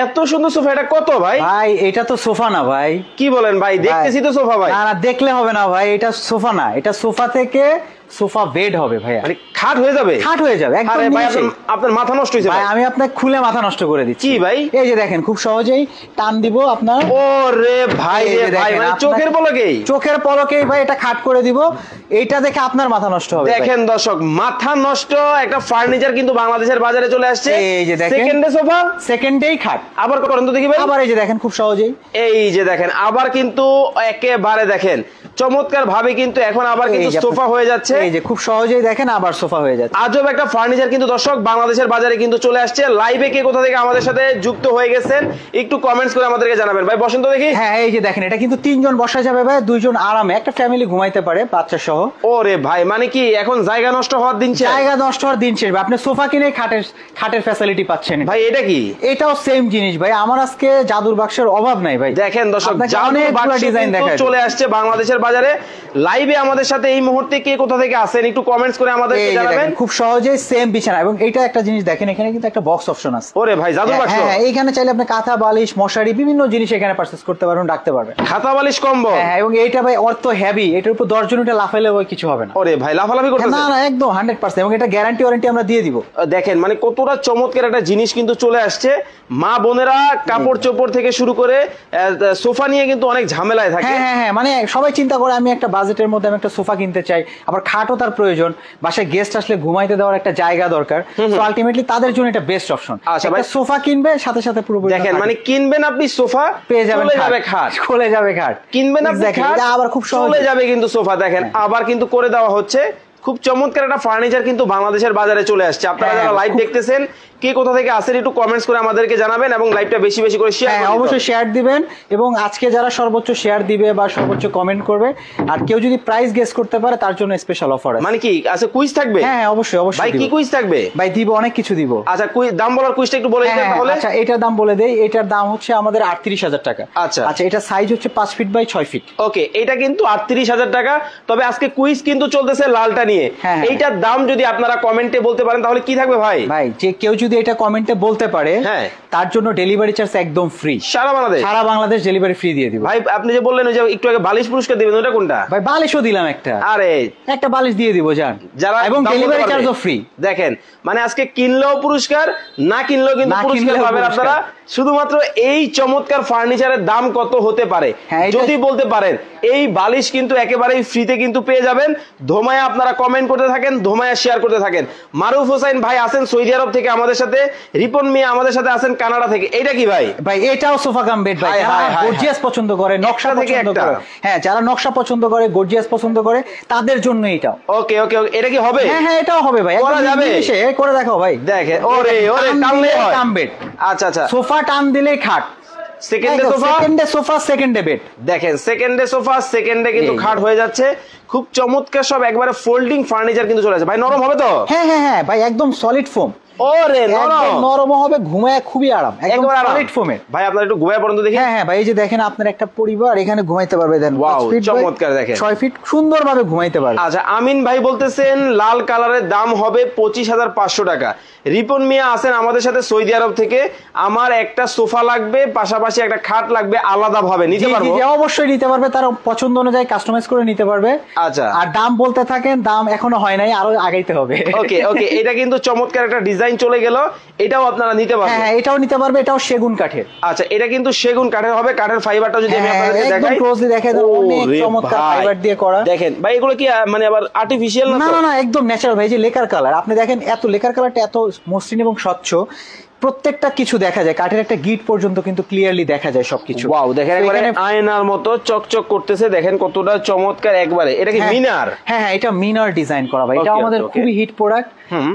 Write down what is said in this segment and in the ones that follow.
এত সুন্দর সোফা, এটা কত ভাই? ভাই এটা তো সোফা না ভাই। কি বলেন ভাই? দেখতেছি তো সোফা ভাই। না না, দেখলে হবে না ভাই, এটা সোফা না, এটা সোফা থেকে সোফা বেড হবে ভাইয়া। মানে খাট হয়ে যাবে? খাট হয়ে যাবে একদম। ভাই আপনার মাথা নষ্ট হয়েছে ভাই, আমি আপনাকে খুলে মাথা নষ্ট করে দিচ্ছি। কি ভাই? এই যে দেখেন, খুব সহজেই টান দিব আপনার। ওরে ভাই রে ভাই, মানে চোখের পলকেই, চোখের পলকেই ভাই এটা খাট করে দিব। এইটা দেখে আপনার মাথা নষ্ট হবে। দেখেন দর্শক, মাথা নষ্ট একটা ফার্নিচার কিন্তু বাংলাদেশের বাজারে চলে আসছে। এই যে দেখেন, সেকেন্ডে সোফা, সেকেন্ডেই খাট। আবার করেন তো দেখি ভাই। আবার এই যে দেখেন, খুব সহজেই এই যে দেখেন, আবার কিন্তু একেবারে দেখেন চমৎকার ভাবে কিন্তু এখন আবার কিন্তু সোফা হয়ে যাচ্ছে। এই যে খুব সহজেই দেখেন আবার সোফা হয়ে যাচ্ছে। আজব একটা ফার্নিচার কিন্তু দর্শক বাংলাদেশের বাজারে কিন্তু চলে আসছে। লাইভে কে কোথা থেকে আমাদের সাথে যুক্ত হয়ে গেছেন একটু কমেন্টস করে আমাদেরকে জানাবেন। ভাই বসন্ত দেখি। হ্যাঁ, এই যে দেখেন, এটা কিন্তু 3 জন বসা যাবে ভাই, 2 জন আরামে একটা ফ্যামিলি ঘুমাইতে পারে বাচ্চা সহ। ওরে ভাই, মানে কি এখন জায়গা নষ্ট হওয়ার দিন শেষ? জায়গা নষ্ট হওয়ার দিন শেষ। আপনি সোফা কিনে খাটের ফ্যাসিলিটি পাচ্ছেন ভাই। এটা কি? এটাও সেম জিনিস ভাই। আমার আজকে জাদুর বাক্সের অভাব নাই ভাই। দেখেন দর্শক, জাদুর বাক্স ডিজাইন চলে আসছে বাংলাদেশের বাজারে। লাইভে আমাদের সাথে এই মুহূর্তে কে কোথা থেকে আছেন একটু কমেন্টস করে আমাদেরকে জানাবেন। খুব সহজেই সেম বিছানা। এবং এটা একটা জিনিস দেখেন, এখানে কিন্তু একটা বক্স অপশন আছে। ওরে ভাই, জাদুর বাক্স। হ্যাঁ, এইখানে চাইলে আপনি কাঁথা বালিশ মশারি বিভিন্ন জিনিস এখানে পারচেজ করতে পারবেন, রাখতে পারবেন। খাতা বালিশ কম্বল। হ্যাঁ, এবং এইটা ভাই অর্থ হেভি, এটার উপর 10 জন উঠে লাফাইলে ওই কিছু হবে না। ওরে ভাই, লাফালাফি করতেছে না না, একদম 100%। এবং এটা গ্যারান্টি ওয়ারেন্টি আমরা দিয়ে দিব। দেখেন মানে কতটা চমৎকার একটা জিনিস কিন্তু চলে আসছে। মা বোনেরা কাপড় চোপড় থেকে শুরু করে সোফা নিয়ে কিন্তু অনেক ঝামেলায় থাকে। হ্যাঁ হ্যাঁ, মানে সবাই চিন্তা করে আমি একটা বাজেটের মধ্যে আমি একটা সোফা কিনতে চাই, আবার খাটও তার প্রয়োজন, বাসায় গেস্ট আসলে ঘুমাইতে দেওয়ার একটা জায়গা দরকার। তো আলটিমেটলি তাদের জন্য এটা বেস্ট অপশন। আচ্ছা ভাই, সোফা কিনবে সাথে সাথে পুরো দেখেন মানে কিনবেন আপনি সোফা, পেয়ে যাবেন খাট, খুলে যাবে খাট। কিনবেন আপনি খাট, আবার খুব সহজ চলে যাবে কিন্তু সোফা। দেখেন আবার কিন্তু করে দেওয়া হচ্ছে। খুব চমৎকার একটা ফার্নিচার কিন্তু বাংলাদেশের বাজারে চলে আসছে। আপনারা যারা লাইভ দেখতেছেন কে কোথা থেকে আসেন একটু কমেন্টস করে আমাদেরকে জানাবেন এবং লাইভটা বেশি বেশি করে শেয়ার করবেন। অবশ্যই শেয়ার দিবেন। এবং আজকে যারা সর্বোচ্চ শেয়ার দিবে বা সর্বোচ্চ কমেন্ট করবে আর কেউ যদি প্রাইস গেস করতে পারে তার জন্য স্পেশাল অফার আছে। মানে কি আছে? কুইজ থাকবে? হ্যাঁ অবশ্যই অবশ্যই। ভাই কি কুইজ থাকবে? ভাই দিব, অনেক কিছু দিব। আচ্ছা দাম বলার কুইজটা একটু বলে দিন তাহলে। আচ্ছা এটার দাম বলে দেই। এটার দাম হচ্ছে আমাদের ৩৮,০০০ টাকা। আচ্ছা আচ্ছা, এটা সাইজ হচ্ছে 5 ফিট বাই 6 ফিট। ওকে, এটা কিন্তু ৩৮,০০০ টাকা। তবে আজকে কুইজ কিন্তু চলতেছে লালটা নিয়ে। এইটার দাম যদি আপনারা কমেন্টে বলতে পারেন তাহলে কি থাকবে ভাই? ভাই যে কেউ যদি এটা কমেন্টে বলতে পারে তার জন্য ডেলিভারি চার্জ একদম ফ্রি। সারা বাংলাদেশ ডেলিভারি ফ্রি দিয়ে দিব। ভাই আপনি যে বললেন যে একটু আগে বালিশ পুরস্কার দিবেন, ওটা কোনটা? ভাই বালিশও দিলাম একটা। আরে একটা বালিশ দিয়ে দিব জান, যারা এবং ডেলিভারি চার্জও ফ্রি। দেখেন মানে আজকে কিনলেও পুরস্কার, না কিনলেও কিন্তু পুরস্কার পাবেন আপনারা। শুধুমাত্র এই চমৎকার ফার্নিচারের দাম কত হতে পারে যদি বলতে পারেন। এই বালিশ কিন্তু একেবারেই ফ্রিতে কিন্তু পেয়ে যাবেন। ধোমায়া আপনারা কমেন্ট করতে থাকেন, ধোমায়া শেয়ার করতে থাকেন। মারুফ হোসেন ভাই আছেন সৌদি আরব থেকে আমাদের সাথে, রিপন মিয়া আমাদের সাথে আছেন কানাডা থেকে। এটা কি ভাই? ভাই এটাও সোফা কাম বেড ভাই। গর্জিয়াস পছন্দ করে, নকশা পছন্দ করে। হ্যাঁ, যারা নকশা পছন্দ করে, গর্জিয়াস পছন্দ করে তাদের জন্য এটাও। ওকে ওকে, এটা কি হবে? হ্যাঁ হ্যাঁ, এটাও হবে ভাই। করা যাবে? করে দেখাও ভাই। দেখেন ওরে ওরে, টানলে হয় কাম বেড। আচ্ছা আচ্ছা, সোফা টান দিলেই খাট। সেকেন্ডে সোফা সেকেন্ডে বেড। দেখেন সেকেন্ডে সোফা সেকেন্ডে কিন্তু খাট হয়ে যাচ্ছে। খুব চমৎকার সব একবারে ফোল্ডিং ফার্নিচার কিন্তু চলে আসে। ভাই নরম হবে তো? হ্যাঁ হ্যাঁ হ্যাঁ ভাই, একদম সলিড ফোম। ওরে নরম হবে, ঘুমায় খুবই আরাম, একদম সলিড ফোমের। ভাই আপনারা একটু ঘুমায় পড়ুন তো দেখি। হ্যাঁ হ্যাঁ ভাই, এই যে দেখেন আপনার একটা পরিবার এখানে ঘুমাইতে পারবে। দেন চমৎকার, দেখেন 6 ফিট সুন্দরভাবে ঘুমাইতে পারবে। আচ্ছা, আমিন ভাই বলতেছেন লাল কালারের দাম হবে 25,500 টাকা। রিপন মিয়া আছেন আমাদের সাথে সৌদি আরব থেকে, আমার একটা সোফা লাগবে, পাশাপাশি একটা খাট লাগবে, আলাদা ভাবে নিতে পারবো? অবশ্যই নিতে পারবে, তার পছন্দ অনুযায়ী কাস্টমাইজ করে নিতে পারবে। আচ্ছা, আর দাম বলতে থাকেন, দাম এখনো হয় নাই, আরো আগাইতে হবে। ওকে ওকে, এটা কিন্তু চমৎকার একটা ডিজাইন চলে গেল। এটাও আপনারা নিতে পারবেন? হ্যাঁ, এটাও নিতে পারবে। এটাও সেগুন কাঠের। আচ্ছা, এটা কিন্তু সেগুন কাঠের হবে। কাঠের ফাইবারটা যদি আমি আপনাদের দেখাই, একদম ক্লোজলি দেখাই দেব। অনেক চমৎকার ফাইবার দিয়ে করা। দেখেন ভাই, এগুলো কি মানে আবার আর্টিফিশিয়াল না? না না, একদম ন্যাচারাল ভাই। যে লেকার কালার আপনি দেখেন, এত লেকার কালারটা এত মসৃণ এবং স্বচ্ছ, প্রত্যেকটা কিছু দেখা যায়, কাঠের একটা গিট পর্যন্ত কিন্তু ক্লিয়ারলি দেখা যায় সবকিছু। ওয়াও, দেখেন একবারে আয়নার মতো চকচক করতেছে। দেখেন কতটা চমৎকার একবারে। এটা কি মিনার? হ্যাঁ হ্যাঁ, এটা মিনার ডিজাইন করা ভাই। এটা আমাদের খুবই হিট প্রোডাক্ট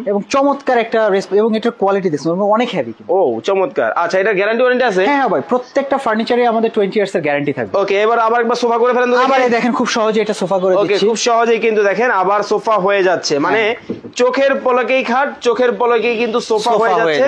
এবং চমৎকার একটা এবং এটার কোয়ালিটি দেখুন অনেক হেভি। ও চমৎকার। আচ্ছা, এটা গ্যারান্টি ওয়ারেন্টি আছে? হ্যাঁ ভাই, প্রত্যেকটা ফার্নিচারে আমাদের 20 ইয়ার্স এর গ্যারান্টি থাকবে। ওকে, এবার আবার একবার সোফা করে ফেলেন তো। আবার দেখেন খুব সহজে এটা সোফা করে দিচ্ছি। ওকে, খুব সহজেই কিন্তু দেখেন আবার সোফা হয়ে যাচ্ছে। মানে চোখের পলকেই খাট, চোখের পলকেই কিন্তু সোফা হয়ে যাচ্ছে।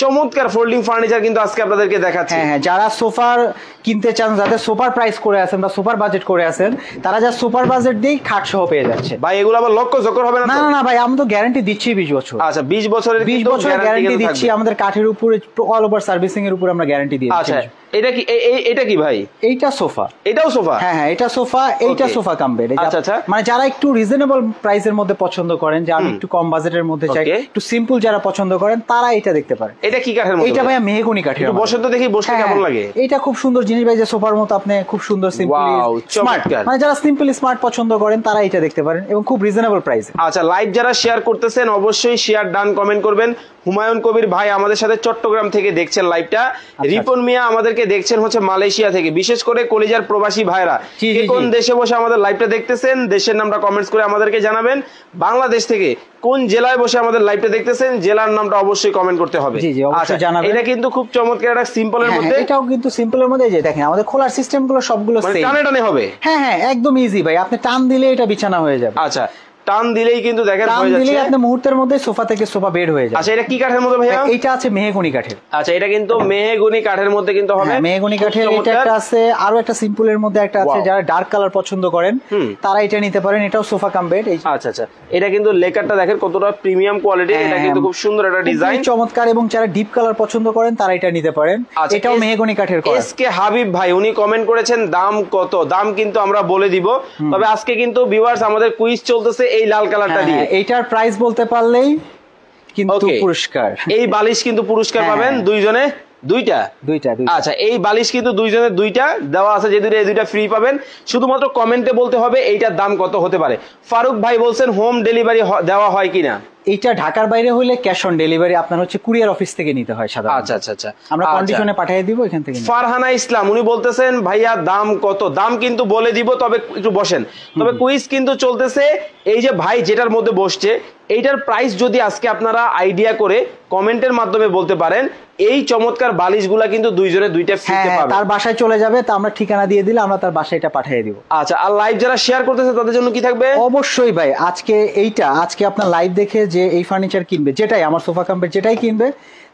চমৎকার ফোল্ডিং ফার্নিচার কিন্তু আজকে আপনাদেরকে দেখাচ্ছি। হ্যাঁ, যারা সোফার কিনতে চান, যাদের সোফার প্রাইস করে আছেন বা সোফার বাজেট করে আছেন, তারা যা সোফার বাজেট দিয়ে খাট সহ পেয়ে যাচ্ছে। ভাই এগুলো আবার লক্ষ চক্কর হবে না? না না ভাই, আমি তো গ্যারান্টি দিচ্ছি 20 বছর। আচ্ছা 20 বছরের 20 বছরের গ্যারান্টি দিচ্ছি। আমাদের কাঠের উপরে অল ওভার সার্ভিসিং এর উপর আমরা গ্যারান্টি দিচ্ছি। আচ্ছা এটা কি ভাই? এইটা সোফা। এটাও সোফা? হ্যাঁ, এটা সোফা, এইটা সোফা কাম বেড। আচ্ছা, মানে যারা একটু রিজনেবল প্রাইসের মধ্যে পছন্দ করেন, যে আমি একটু কম বাজেটের মধ্যে চাই, একটু সিম্পল যারা পছন্দ করেন, তারা এটা দেখতে পারেন। এটা কি কাঠের মধ্যে? এটা ভাই মেহগনি কাঠের। বসে তো দেখি, বসতে কেমন লাগে? এটা খুব সুন্দর জিনিস ভাই, যে সোফার মতো আপনি খুব সুন্দর সিম্পলি স্মার্ট, মানে যারা সিম্পলি স্মার্ট পছন্দ করেন তারা এটা দেখতে পারেন, এবং খুব রিজনেবল প্রাইসে। আচ্ছা, লাইভ যারা শেয়ার করতেছেন অবশ্যই শেয়ার ডান কমেন্ট করবেন। হুমায়ুন কবির ভাই আমাদের সাথে চট্টগ্রাম থেকে দেখছেন লাইভটা। রিপন মিয়া আমাদেরকে দেখছেন হচ্ছে মালয়েশিয়া থেকে। বিশেষ করে কলিজার প্রবাসী ভাইরা কোন দেশে বসে আমাদের লাইভটা দেখতেছেন, দেশের নামটা কমেন্টস করে আমাদেরকে জানাবেন। বাংলাদেশ থেকে কোন জেলায় বসে আমাদের লাইভটা দেখতেছেন, জেলার নামটা অবশ্যই কমেন্ট করতে হবে। আচ্ছা, এটা কিন্তু খুব চমৎকার একটা সিম্পলের মধ্যে। এটাও কিন্তু সিম্পলের মধ্যে। যে দেখেন আমাদের খোলার সিস্টেম গুলো সবগুলো সেম, টানে টানে হবে। হ্যাঁ, একদম ইজি ভাই, আপনি টান দিলে এটা বিছানা হয়ে যাবে। আচ্ছা, টান দিলেই কিন্তু দেখেন হয়ে যাচ্ছে, আপনি মুহূর্তের মধ্যে সোফা থেকে সোফা বেড হয়ে যাবে। আচ্ছা, এটা কি কাঠের মধ্যে ভাইয়া? এটা আছে মেহগনি কাঠের। আচ্ছা, এটা কিন্তু মেহগনি কাঠের মধ্যে কিন্তু হবে। মেহগনি কাঠের এটা একটা আছে, আরো একটা সিম্পলের মধ্যে একটা আছে। যারা ডার্ক কালার পছন্দ করেন তারা এটা নিতে পারেন। এটাও সোফা কাম বেড। আচ্ছা, এটা কিন্তু লেকারটা দেখেন কতটা প্রিমিয়াম কোয়ালিটি। এটা কিন্তু খুব সুন্দর একটা ডিজাইন, চমৎকার। এবং যারা ডিপ কালার পছন্দ করেন তারা এটা নিতে পারেন। এটাও মেহগনি কাঠের করা। এসকে হাবিব ভাই উনি কমেন্ট করেছেন দাম কত। দাম কিন্তু আমরা বলে দিব, তবে আজকে কিন্তু ভিউয়ার্স আমাদের কুইজ চলতেছে এই লাল কালারটা দিয়ে। এইটার প্রাইস বলতে পারলেই কিন্তু পুরস্কার। এই বালিশ কিন্তু পুরস্কার পাবেন দুইজনে দুইটা। আচ্ছা, এই বালিশ কিন্তু দুইজনের দুইটা দেওয়া আছে, যে দুইটা ফ্রি পাবেন। শুধুমাত্র কমেন্টে বলতে হবে এইটার দাম কত হতে পারে। ফারুক ভাই বলছেন হোম ডেলিভারি দেওয়া হয় কিনা। এটা ঢাকার বাইরে হলে ক্যাশ অন ডেলিভারি আপনার হচ্ছে কুরিয়ার অফিস থেকে নিতে হয় সাধারণত। আচ্ছা, আমরা কন্ডিশনে পাঠিয়ে দিব এখান থেকে। ফারহানা ইসলাম উনি বলতেছেন ভাইয়া দাম কত। দাম কিন্তু বলে দিব, তবে একটু বসেন। তবে কুইজ কিন্তু চলতেছে। এই যে ভাই যেটার মধ্যে বসছে, এইটার প্রাইস যদি আজকে আপনারা আইডিয়া করে কমেন্টের মাধ্যমে বলতে পারেন, এই চমৎকার বালিশগুলা কিন্তু দুইজনে দুইটা ফ্রিতে পাবেন। তার বাসায় চলে যাবে, তা আমরা ঠিকানা দিয়ে দিলে আমরা তার বাসায় এটা পাঠিয়ে দিব। আচ্ছা, আর লাইভ যারা শেয়ার করতেছে তাদের জন্য কি থাকবে? অবশ্যই ভাই, আজকে আপনার লাইভ দেখে যে এই ফার্নিচার কিনবে, যেটাই আমার সোফা কাম্পের যেটাই কিনবে,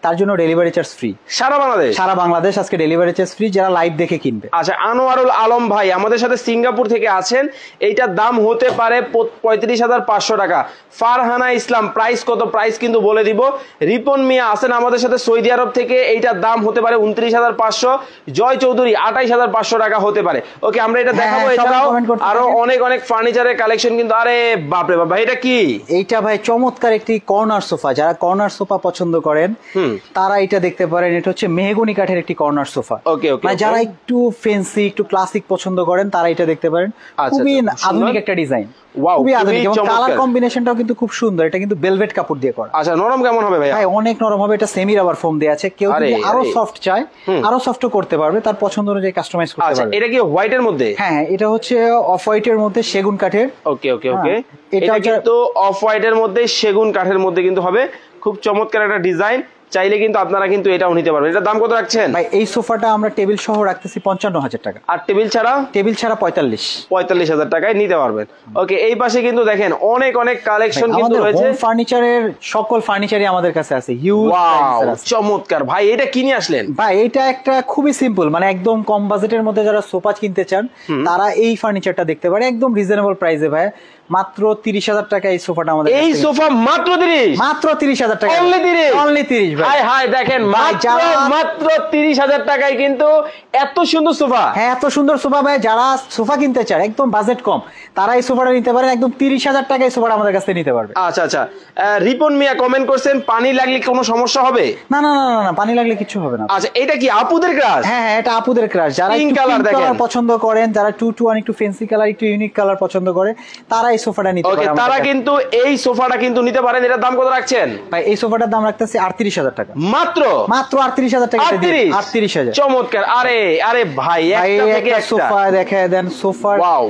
তার জন্য ডেলিভারি চার্জ ফ্রি। সারা বাংলাদেশ আজকে ডেলিভারি চার্জ ফ্রি, যারা লাইভ দেখে কিনবে। আচ্ছা, আনোয়ারুল আলম ভাই আমাদের সাথে সিঙ্গাপুর থেকে আছেন। এইটার দাম হতে পারে 35,500 টাকা। ফারহানা ইসলাম প্রাইস কত, প্রাইস কিন্তু বলে দিব। রিপন মিয়া আছেন আমাদের সাথে সৌদি আরব থেকে। এইটার দাম হতে পারে 29,500। জয় চৌধুরী 28,500 টাকা হতে পারে। ওকে, আমরা এটা দেখাবো। এছাড়াও আরো অনেক ফার্নিচারের কালেকশন কিন্তু। আরে বাপরে বাপ ভাই, এটা কি? এইটা ভাই চমৎকার একটি কর্নার সোফা। যারা কর্নার সোফা পছন্দ করেন তারা এটা দেখতে পারেন। এটা হচ্ছে মেহগনি কাঠের একটি কর্নার সোফা। মানে যারা একটু ফ্যান্সি, একটু ক্লাসিক পছন্দ করেন তারা এটা দেখতে পারেন। খুবই আধুনিক একটা ডিজাইন, খুবই আধুনিক, এবং কালার কম্বিনেশনটাও কিন্তু খুব সুন্দর। এটা কিন্তু ভেলভেট কাপড় দিয়ে করা। আচ্ছা, নরম কেমন হবে ভাই? ভাই অনেক নরম হবে। এটা সেমি রাবার ফোম দেয়া আছে। কেউ যদি আরো সফট চায় আরো সফটও করতে পারবে, তার পছন্দ অনুযায়ী কাস্টমাইজ করতে পারবে। এটা কি হোয়াইটের মধ্যে? হ্যাঁ, এটা হচ্ছে অফ হোয়াইটের মধ্যে সেগুন কাঠের। ওকে, এটা কিন্তু অফ হোয়াইটের মধ্যে সেগুন কাঠের মধ্যে কিন্তু হবে। খুব চমৎকার একটা ডিজাইন। চাইলে কিন্তু আপনারা কিন্তু এটাও নিতে পারবেন। এটা দাম কত রাখছেন ভাই? এই সোফাটা আমরা টেবিল সহ রাখতেছি 55,000 টাকা। আর টেবিল ছাড়া? টেবিল ছাড়া 45,000 টাকায় নিতে পারবেন। ওকে, এই পাশে কিন্তু দেখেন অনেক কালেকশন কিন্তু রয়েছে। হোম ফার্নিচারের সকল ফার্নিচারই আমাদের কাছে আছে। হিউজ চমৎকার ভাই, এটা কিনে আসলেন? ভাই এটা একটা খুবই সিম্পল, মানে একদম কম বাজেটের মধ্যে যারা সোফা কিনতে চান তারা এই ফার্নিচারটা দেখতে পারে একদম রিজনেবল প্রাইসে। ভাই মাত্র 30,000 টাকা এই সোফাটা আমাদের। এই সোফা মাত্র 30,000 টাকা? অনলি 30 ভাই। হাই দেখেন, মাত্র 30,000 টাকায় কিন্তু এত সুন্দর সোফা। হ্যাঁ, এত সুন্দর সোফা ভাই। যারা সোফা কিনতে চান একদম বাজেট কম, তারা এই সোফাটা নিতে পারেন। একদম 30,000 টাকায় সোফাটা আমাদের কাছে নিতে পারবে। আচ্ছা, রিপন মিয়া কমেন্ট করছেন পানি লাগলে কোনো সমস্যা হবে? না, পানি লাগলে কিছু হবে না। আচ্ছা, এটা কি আপুদের ক্রাশ? হ্যাঁ, এটা আপুদের ক্রাশ। যারা পিঙ্ক কালার পছন্দ করেন, যারা 2-1 একটু ফ্যান্সি কালার, একটু ইউনিক কালার পছন্দ করে, তারা এই সোফাটা নিতে পারে। তারা কিন্তু এই সোফাটা কিন্তু নিতে পারেন। এটার দাম কত রাখছেন ভাই? এই সোফাটার দাম রাখতেছি 38,000 টাকা। মাত্র 38,000 টাকা। 38,000। চমৎকার। আরে ভাই, একটা থেকে একটা সোফা দেখায় দেন। সোফার ওয়াও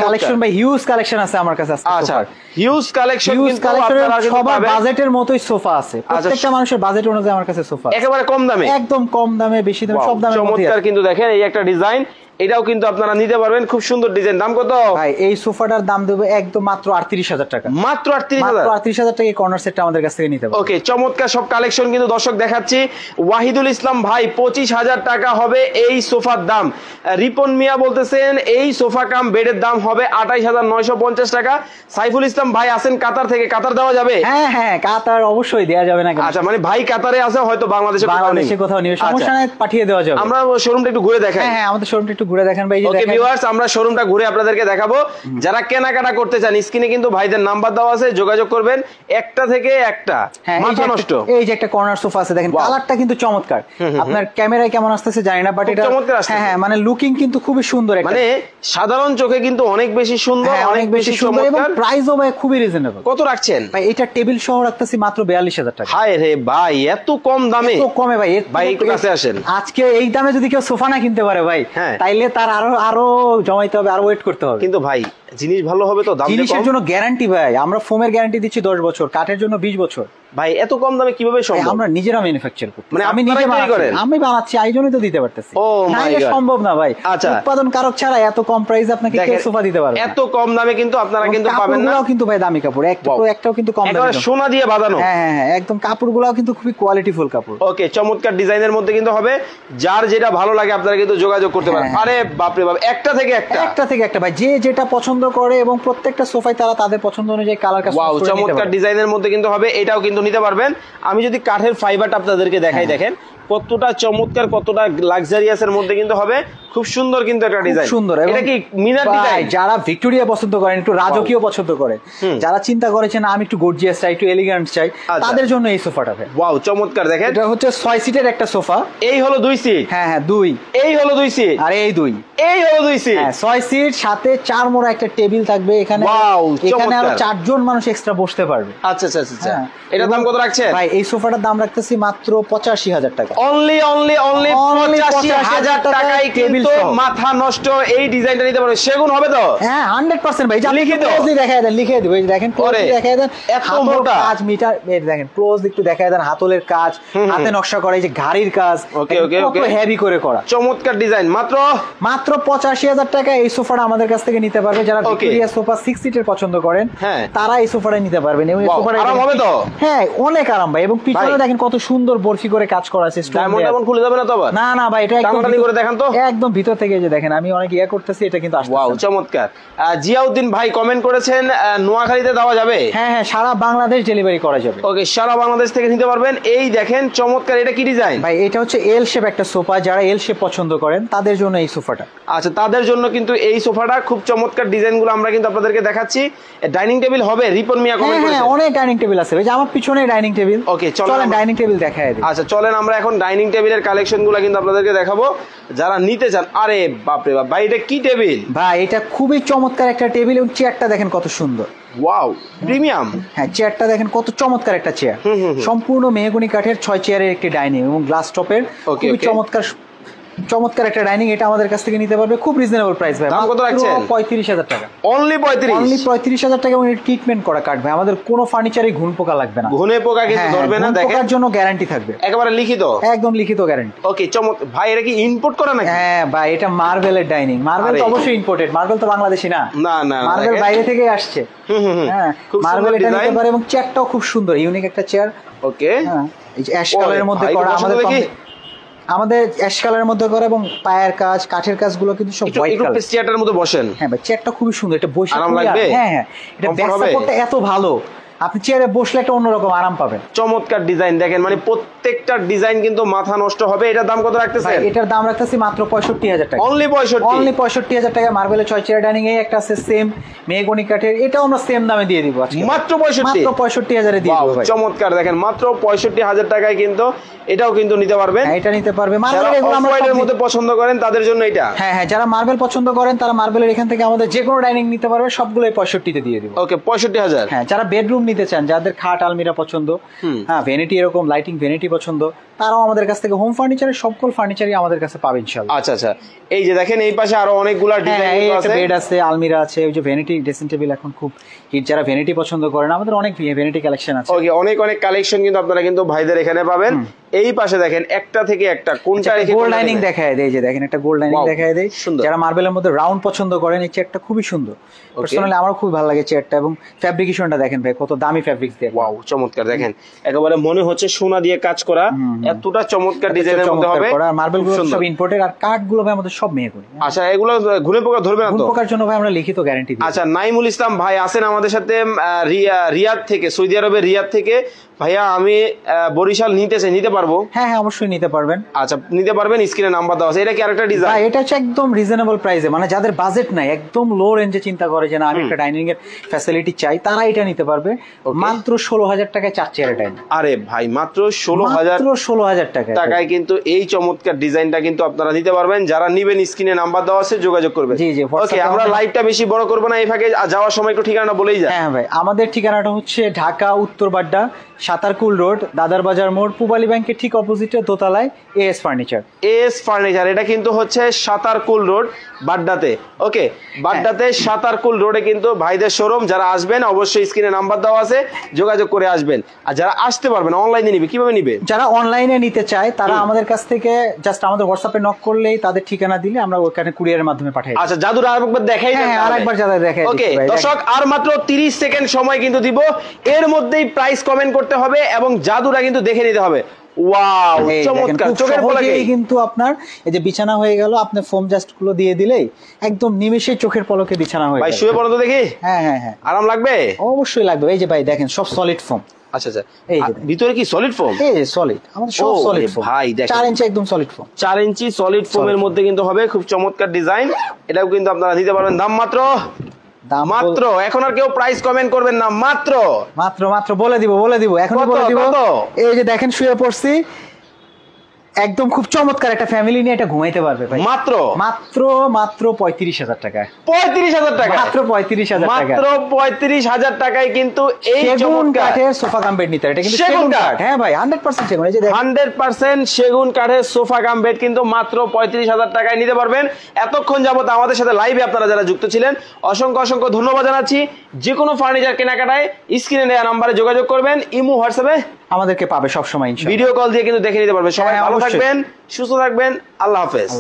কালেকশন ভাই, হিউজ কালেকশন আছে আমার কাছে আজকে। আচ্ছা, হিউজ কালেকশন কিন্তু আপনারা কিন্তু সবার বাজেটের মতোই সোফা আছে। প্রত্যেকটা মানুষের বাজেট অনুযায়ী আমার কাছে সোফা একেবারে কম দামে, একদম কম দামে, বেশি দামে, সব দামের মধ্যে। চমৎকার কিন্তু দেখেন এই একটা ডিজাইন। এটাও কিন্তু আপনারা নিতে পারবেন, খুব সুন্দর ডিজাইন। দাম কত ভাই? এই সোফাটার দাম দেবো একদম মাত্র 38,000 টাকা। মাত্র 38,000? 38,000 টাকা কর্নার সেটটা আমাদের কাছ থেকে নিতে পারবেন। ওকে, চমৎকার সব কালেকশন কিন্তু দর্শক দেখাচ্ছি। ওয়াহিদুল ইসলাম ভাই 25,000 টাকা হবে এই সোফার দাম। রিপন মিয়া বলতেছেন এই সোফা কাম বেডের দাম হবে 28,950 টাকা। সাইফুল ইসলাম ভাই আছেন কাতার থেকে, কাতার দেওয়া যাবে? হ্যাঁ হ্যাঁ, কাতার অবশ্যই দেওয়া যাবে না। আচ্ছা, মানে ভাই কাতারে আছে, হয়তো বাংলাদেশে কোথাও নেই, সমস্যা নাই, পাঠিয়ে দেওয়া যাবে। আমরা শোরুমটা একটু ঘুরে দেখাই। হ্যাঁ, আমাদের শোরুমটা একটু ঘুরে দেখান ভাই। ওকে ভিউয়ার্স, আমরা শোরুমটা ঘুরে আপনাদেরকে দেখাবো। যারা কেনাকাটা করতে চান স্ক্রিনে কিন্তু ভাইদের নাম্বার দেওয়া আছে, যোগাযোগ করবেন। একটা থেকে একটা মাথা নষ্ট। এই যে একটা কর্নার সোফা আছে দেখেন, কালারটা কিন্তু চমৎকার। আপনার ক্যামেরায় কেমন আসতেছে জানি না, বাট এটা হ্যাঁ হ্যাঁ, মানে লুকিং কিন্তু খুবই সুন্দর। মানে সাধারণ চোখে কিন্তু অনেক বেশি সুন্দর, অনেক বেশি সুন্দর এবং প্রাইসও ভাই খুবই রিজনেবল। কত রাখছেন ভাই? এটা টেবিল সহ রাখতেছি মাত্র 42,000 টাকা। হায় রে ভাই, এত কম দামে? এত কমে ভাই? ভাই একটু কাছে আসেন। আজকে এই দামে যদি কেউ সোফা না কিনতে পারে ভাই, তাইলে তার আরো জমাইতে হবে, আরো ওয়েট করতে হবে। কিন্তু ভাই জিনিস ভালো হবে তো? দাম জিনিসের জন্য গ্যারান্টি ভাই, আমরা ফোমের গ্যারান্টি দিচ্ছি 10 বছর, কাঠের জন্য 20 বছর। ভাই এত কম দামে কিভাবে সম্ভব? আমরা নিজেরা ম্যানুফ্যাকচার করি, মানে আমি নিজে আমি বানাচ্ছি, এই জন্যই তো দিতে পারতেছি। নাইলে সম্ভব না ভাই। আচ্ছা, উৎপাদন কারক ছাড়া এত কম প্রাইসে আপনাকে কে সোফা দিতে পারবে? এত কম দামে কিন্তু আপনারা কিন্তু পাবেন না। কিন্তু ভাই দামি কাপড়, একটাও কিন্তু কম দামি না, সোনা দিয়ে বাঁধানো। হ্যাঁ হ্যাঁ, একদম কাপড়গুলোও কিন্তু খুবই কোয়ালিটিফুল কাপড়। ওকে, চমৎকার ডিজাইনের মধ্যে কিন্তু হবে। যার যেটা ভালো লাগে আপনারা কিন্তু যোগাযোগ করতে পারেন। আরে বাপরে বাপ, একটা থেকে একটা ভাই, যে যেটা পছন্দ করে এবং প্রত্যেকটা সোফায় তারা তাদের পছন্দ অনুযায়ী কালার কাস্টমাইজ করে নিতে পারে। চমৎকার ডিজাইনের মধ্যে কিন্তু হবে, এটাও কিন্তু নিতে পারবেন। আমি যদি কাঠের ফাইবারটা আপনাদেরকে দেখাই, দেখেন কতটা চমৎকার, কতটা লাক্সারিয়াসের মধ্যে কিন্তু হবে। খুব সুন্দর কিন্তু একটা ডিজাইন, সুন্দর। এটা কি মিনার ডিজাইন? যারা ভিক্টোরিয়া পছন্দ করেন, একটু রাজকীয় পছন্দ করে, যারা চিন্তা করেছেন আমি একটু গর্জিয়াস চাই, একটু এলিগেন্ট চাই, তাদের জন্য এই সোফাটা ভাই। ওয়াও, চমৎকার। দেখেন এটা হচ্ছে 6 সিটের একটা সোফা। এই হলো 2 সিট। হ্যাঁ হ্যাঁ, 2। এই হলো 2 সিট, আর এই 2। এই হলো 2 সিট। হ্যাঁ, 6 সিট, সাথে 4 মোড়া একটা টেবিল থাকবে এখানে। ওয়াও, এখানে আরো 4 জন মানুষ এক্সট্রা বসতে পারবে। আচ্ছা আচ্ছা আচ্ছা, এটার দাম কত রাখছেন ভাই? এই সোফাটার দাম রাখতেছি মাত্র 85,000 টাকা। অনলি 85,000 টাকায় কিন্তু মাথা নষ্ট এই ডিজাইনটা নিতে পারবেন। সেগুন হবে তো? হ্যাঁ 100% ভাই। লিখিত দেখায় দেন, লিখে দিব। এই দেখেন ক্লোজলি দেখায় দেন, এত মোটা কাজ মিটার। এই দেখেন ক্লোজ একটু দেখায় দেন, হাতলের কাজ, হাতে নকশা করা, এই যে ঘাড়ির কাজ, ওকে ওকে ওকে, হেভি করে করা, চমৎকার ডিজাইন। মাত্র 85,000 টাকা এই সোফাটা আমাদের কাছ থেকে নিতে পারবে। যারা ভিক্টোরিয়া সোফা 6 সিটের পছন্দ করেন, তারা এই সোফাটা নিতে পারবেন। এবং এই সোফাটা আরাম হবে তো? হ্যাঁ, অনেক আরাম ভাই। এবং পিছনে দেখেন কত সুন্দর বরফি করে কাজ করা আছে। ডায়মন্ড এমন খুলে যাবে না তো আবার? না না ভাই, এটা একদম করে দেখেন তো, একদম ভিতর থেকে যে দেখেন, আমি অনেক করতেছি, এটা কিন্তু আসছে। ওয়াও, চমৎকার। জিয়াউদ্দিন ভাই কমেন্ট করেছেন নোয়াখালীতে দেওয়া যাবে? হ্যাঁ হ্যাঁ, সারা বাংলাদেশ ডেলিভারি করা যাবে। ওকে, সারা বাংলাদেশ থেকে নিতে পারবেন। এই দেখেন চমৎকার, এটা কি ডিজাইন ভাই? এটা হচ্ছে এল শেপ একটা সোফা। যারা এল শেপ পছন্দ করেন তাদের জন্য এই সোফাটা। আচ্ছা, তাদের জন্য কিন্তু এই সোফাটা খুব চমৎকার। ডিজাইনগুলো আমরা কিন্তু আপনাদেরকে দেখাচ্ছি। ডাইনিং টেবিল হবে? রিপন মিয়া কমেন্ট করেছেন। হ্যাঁ, অনেক ডাইনিং টেবিল আছে ভাই, যে আমার পিছনে ডাইনিং টেবিল। ওকে, চলেন ডাইনিং টেবিল দেখায় দিই। আচ্ছা চলেন, আমরা এখন ডাইনিং টেবিলের কালেকশনগুলো কিন্তু আপনাদেরকে দেখাবো, যারা নিতে চান। আরে বাপরে বাপ ভাই, এটা কি টেবিল ভাই? এটা খুবই চমৎকার একটা টেবিল, এবং চেয়ারটা দেখেন কত সুন্দর। Wow, premium. হ্যাঁ, চেয়ারটা দেখেন কত চমৎকার একটা চেয়ার। সম্পূর্ণ মেহগনি কাঠের 6 চেয়ারের একটি ডাইনিং এবং গ্লাস টপের, খুবই চমৎকার একটা ডাইনিং। এটা আমাদের কাছ থেকে নিতে পারবে খুব রিজনেবল প্রাইস ভাই। দাম কত রাখছেন? 35,000 টাকা। অনলি 35,000 টাকা। এবং ট্রিটমেন্ট করা কাঠ ভাই, আমাদের কোনো ফার্নিচারে ঘুন পোকা লাগবে না। ঘুনে পোকা কিন্তু ধরবে না। দেখেন, পোকার জন্য গ্যারান্টি থাকবে, একেবারে লিখিত, একদম লিখিত গ্যারান্টি। ওকে, ভাই এটা কি ইম্পোর্ট করা নাকি? হ্যাঁ ভাই, এটা মার্বেলের ডাইনিং। মার্বেল তো অবশ্যই ইম্পোর্টেড, মার্বেল তো বাংলাদেশি না। না না, মার্বেল বাইরে থেকে আসছে। হ্যাঁ, মার্বেল এটা নিতে পারে। এবং চেয়ারটাও খুব সুন্দর, ইউনিক একটা চেয়ার। ওকে, হ্যাঁ, এই যে অ্যাশ কালারের মধ্যে করা, আমাদের অ্যাশ কালারের মধ্যে করা, এবং পায়ের কাজ, কাঠের কাজগুলো কিন্তু সব হোয়াইট কালার। চেয়ারটার মধ্যে বসেন। হ্যাঁ ভাই, চেয়ারটা খুবই সুন্দর, এটা বসে আরাম লাগবে। হ্যাঁ হ্যাঁ, এটা ব্যাক সাপোর্টটা এত ভালো, আপনি চেয়ারে বসলে একটা অন্যরকম আরাম পাবেন। চমৎকার ডিজাইন দেখেন, মানে প্রত্যেকটা ডিজাইন কিন্তু মাথা নষ্ট হবে। এটার দাম কত রাখতেছেন? এটার দাম রাখতেছি মাত্র 65,000 টাকা। অনলি 65,000 টাকা। মার্বেলের 6 চেয়ার ডাইনিং, এই একটা আছে সেম মেহগনি কাঠের, এটাও আমরা সেম দামে দিয়ে দিব আজকে, মাত্র 65,000 এ দিয়ে দিব ভাই। চমৎকার দেখেন, মাত্র 65,000 টাকায় কিন্তু এটাও কিন্তু নিতে পারবেন। এটা নিতে পারবে। মার্বেল এগুলো আমরা হোয়াইটের মধ্যে পছন্দ করেন তাদের জন্য এটা। হ্যাঁ হ্যাঁ, যারা মার্বেল পছন্দ করেন তারা মার্বেলের এখান থেকে আমাদের যে কোনো ডাইনিং নিতে পারবে, সবগুলোই 65 তে দিয়ে দিব। ওকে, 65,000। হ্যাঁ, যারা বেডরুম নিতে চান, যাদের খাট আলমিরা পছন্দ, হ্যাঁ ভ্যানিটি এরকম লাইটিং ভ্যানিটি পছন্দ, তারাও আমাদের কাছ থেকে হোম ফার্নিচারের সকল ফার্নিচারই আমাদের কাছে পাবে ইনশাআল্লাহ। আচ্ছা আচ্ছা, এই যে দেখেন এই পাশে আরো অনেকগুলা ডিজাইন আছে, বেড আছে, আলমিরা আছে, ওই যে ভ্যানিটি ড্রেসিং টেবিল এখন খুব হিট, যারা ভ্যানিটি পছন্দ করেন আমাদের অনেক ভ্যানিটি কালেকশন আছে। ওকে, অনেক অনেক কালেকশন কিন্তু আপনারা কিন্তু ভাইদের এখানে পাবেন। এই পাশে দেখেন একটা থেকে একটা, কোনটা রেখে গোল্ড লাইনিং দেখায় দেয়, যে দেখেন একটা গোল্ড লাইনিং দেখায় দেয়, যারা মার্বেলের মধ্যে রাউন্ড পছন্দ করেন এই চেয়ারটা খুবই সুন্দর, পার্সোনালি আমার খুব ভালো লাগে চেয়ারটা, এবং ফ্যাব্রিকেশনটা দেখেন ভাই কত দামি ফ্যাব্রিক্স দিয়ে, ওয়াও চমৎকার। দেখেন একেবারে মনে হচ্ছে সোনা দিয়ে কাজ করা, এতটা চমৎকার ডিজাইনের মধ্যে হবে। আর মার্বেল গুলো সব ইম্পোর্টেড, আর কাঠ গুলো ভাই আমাদের সব মেহগনি। আচ্ছা, এগুলো ঘুরে পোকা ধরবে না তো? ঘুরে পোকার জন্য ভাই আমরা লিখিত গ্যারান্টি দিই। আচ্ছা, নাইমুল ইসলাম ভাই আছেন আমাদের সাথে রিয়াদ থেকে, সৌদি আরবের রিয়াদ থেকে। ভাইয়া আমি বরিশাল নিতে চাই, নিতে পারবো? হ্যাঁ হ্যাঁ অবশ্যই নিতে পারবেন। আচ্ছা নিতে পারবেন, স্ক্রিনে নাম্বার দেওয়া আছে। এটা কি আরেকটা ডিজাইন? এটা হচ্ছে একদম রিজনেবল প্রাইসে, মানে যাদের বাজেট নাই, একদম লো রেঞ্জে চিন্তা করে যে না আমি একটা ডাইনিং এর ফ্যাসিলিটি চাই, তারা এটা নিতে পারবে মাত্র 16,000 টাকায় 4 চেয়ারের ডাইনিং। আরে ভাই মাত্র 16,000 টাকায় কিন্তু এই চমৎকার ডিজাইনটা কিন্তু আপনারা নিতে পারবেন। যারা নিবেন স্ক্রিনে নাম্বার দেওয়া আছে, যোগাযোগ করবেন। জি জি, ওকে, আমরা লাইভটা বেশি বড় করব না, এই ফাঁকে যাওয়ার সময় একটু ঠিকানা বলেই যায়। হ্যাঁ ভাই, আমাদের ঠিকানাটা হচ্ছে ঢাকা উত্তর বাড্ডা, সাতারকুল রোড, দাদার বাজার মোড়, পূবালী ব্যাংকের ঠিক অপোজিটে দোতলায় এএস ফার্নিচার। এএস ফার্নিচার, এটা কিন্তু হচ্ছে সাতারকুল রোড বাড্ডাতে। ওকে, বাড্ডাতে সাতারকুল রোডে কিন্তু ভাইদের শোরুম। যারা আসবেন অবশ্যই স্ক্রিনে নাম্বার দেওয়া আছে, যোগাযোগ করে আসবেন। আর যারা আসতে পারবেন অনলাইনে নিবে, কিভাবে নিবে? যারা অনলাইনে নিতে চায় তারা আমাদের কাছ থেকে জাস্ট আমাদের হোয়াটসঅ্যাপে নক করলেই তাদের ঠিকানা দিলে আমরা ওখানে কুরিয়ারের মাধ্যমে পাঠাই। আচ্ছা, জাদুর আরেকবার দেখাই দেন। হ্যাঁ আরেকবার যাদের দেখাই। ওকে দর্শক, আর মাত্র 30 সেকেন্ড সময় কিন্তু দিব, এর মধ্যেই প্রাইস কমেন্ট করতে হবে এবং জাদুটা কিন্তু দেখে নিতে হবে। ওয়াও চমৎকার, চোখের পলকেই কিন্তু আপনার এই যে বিছানা হয়ে গেল, আপনি ফোম জাস্ট গুলো দিয়ে দিলেই একদম নিমেষেই চোখের পলকে বিছানা হয়ে ভাই শুয়ে পড়ো তো দেখি। হ্যাঁ হ্যাঁ হ্যাঁ, আরাম লাগবে? অবশ্যই লাগবে। এই যে ভাই দেখেন সব সলিড ফোম। আচ্ছা আচ্ছা, এই ভিতরে কি সলিড ফোম? এই যে সলিড, আমাদের সব সলিড ফোম ভাই দেখেন 4 ইঞ্চি একদম সলিড ফোম, 4 ইঞ্চি সলিড ফোমের মধ্যে কিন্তু হবে, খুব চমৎকার ডিজাইন। এটাও কিন্তু আপনারা নিতে পারবেন। দাম মাত্র মাত্র, এখন আর কেউ প্রাইস কমেন্ট করবেন না, মাত্র মাত্র মাত্র বলে দিব এখনই বলে দিব। এই যে দেখেন শুয়ে পড়ছি, একদম খুব চমৎকার একটা ফ্যামিলি নিয়ে এটা ঘুমাইতে পারবে ভাই। মাত্র মাত্র মাত্র 35,000 টাকায়। 35,000 টাকা? মাত্র 35,000 টাকা, মাত্র 35,000 টাকায় কিন্তু এই সেগুন কাঠের সোফা কাম বেড নিতে। এটা কিন্তু সেগুন কাঠ। হ্যাঁ ভাই 100% সেগুন। এই যে দেখেন 100% সেগুন কাঠের সোফা কাম বেড কিন্তু মাত্র 35,000 টাকায় নিতে পারবেন। এতক্ষণ যাবত আমাদের সাথে লাইভে আপনারা যারা যুক্ত ছিলেন অসংখ্য অসংখ্য ধন্যবাদ জানাচ্ছি। যে কোনো ফার্নিচার কেনাকাটায় স্ক্রিনে দেওয়া নম্বরে যোগাযোগ করবেন, ইমো হোয়াটসঅ্যাপে আমাদেরকে পাবে সব সময় ইনশাআল্লাহ। ভিডিও কল দিয়ে কিন্তু দেখে নিতে পারবেন। সবাই ভালো থাকবেন, সুস্থ থাকবেন, আল্লাহ হাফেজ।